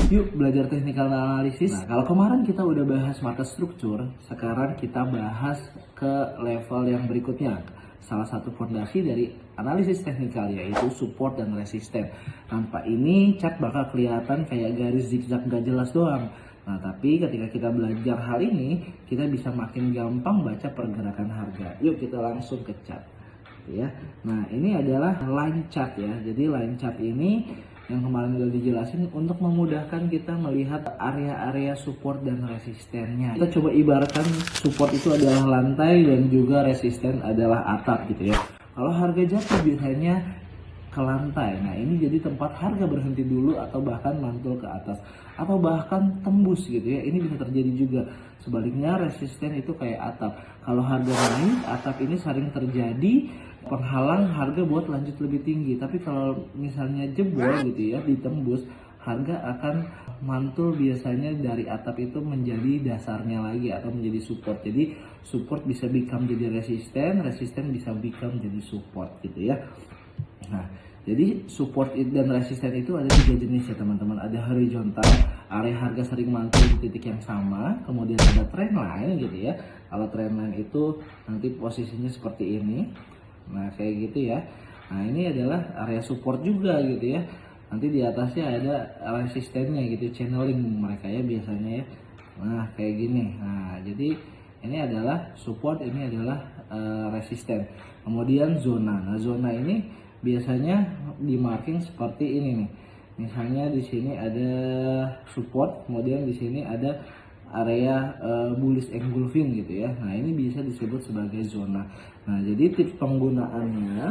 Yuk belajar technical analysis. Nah, kalau kemarin kita udah bahas market structure, sekarang kita bahas ke level yang berikutnya. Salah satu fondasi dari analisis teknikal yaitu support dan resisten. Tanpa ini chart bakal kelihatan kayak garis zigzag gak jelas doang. Nah, tapi ketika kita belajar hal ini, kita bisa makin gampang baca pergerakan harga. Yuk kita langsung ke chart. Ya. Nah, ini adalah line chart ya. Jadi line chart ini yang kemarin udah dijelasin untuk memudahkan kita melihat area-area support dan resistennya. Kita coba ibaratkan support itu adalah lantai dan juga resisten adalah atap gitu ya. Kalau harga jatuh biasanya ke lantai. Nah, ini jadi tempat harga berhenti dulu atau bahkan mantul ke atas atau bahkan tembus gitu ya. Ini bisa terjadi juga. Sebaliknya resisten itu kayak atap. Kalau harga naik, atap ini sering terjadi penghalang harga buat lanjut lebih tinggi. Tapi kalau misalnya jebol gitu ya, ditembus, harga akan mantul biasanya dari atap itu menjadi dasarnya lagi atau menjadi support. Jadi support bisa become jadi resisten, resisten bisa become jadi support gitu ya. Nah, jadi support dan resisten itu ada 3 jenis ya teman-teman. Ada horizontal, area harga sering mantul di titik yang sama. Kemudian ada trendline gitu ya. Kalau trendline itu nanti posisinya seperti ini. Nah, kayak gitu ya. Nah, ini adalah area support juga gitu ya. Nanti di atasnya ada resistennya gitu, channeling mereka ya biasanya ya. Nah, kayak gini. Nah, jadi ini adalah support, ini adalah resisten. Kemudian zona. Nah, zona ini biasanya di marking seperti ini nih. Misalnya di sini ada support, kemudian di sini ada area bullish engulfing gitu ya. Nah, ini bisa disebut sebagai zona. Nah, jadi tips penggunaannya,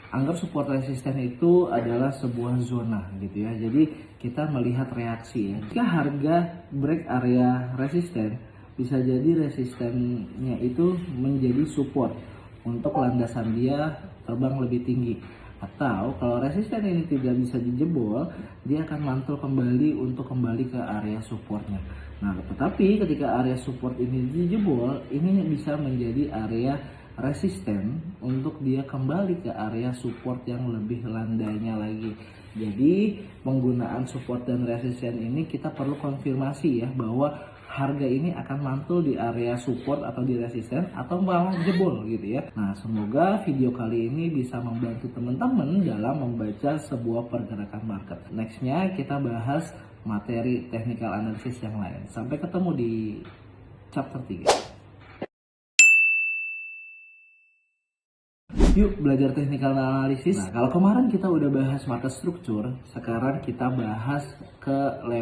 anggap support resisten itu adalah sebuah zona gitu ya. Jadi kita melihat reaksi ya. Jika harga break area resisten, bisa jadi resistennya itu menjadi support untuk landasan dia terbang lebih tinggi. Atau kalau resisten ini tidak bisa dijebol, dia akan mantul kembali untuk kembali ke area supportnya. Nah, tetapi ketika area support ini dijebol, ini bisa menjadi area resisten untuk dia kembali ke area support yang lebih landainya lagi. Jadi penggunaan support dan resisten ini kita perlu konfirmasi ya bahwa harga ini akan mantul di area support atau di resisten atau malah jebol gitu ya. Nah, semoga video kali ini bisa membantu teman-teman dalam membaca sebuah pergerakan market. Nextnya kita bahas materi technical analysis yang lain. Sampai ketemu di chapter 3. Yuk belajar technical analysis. Nah, kalau kemarin kita udah bahas market structure, sekarang kita bahas ke level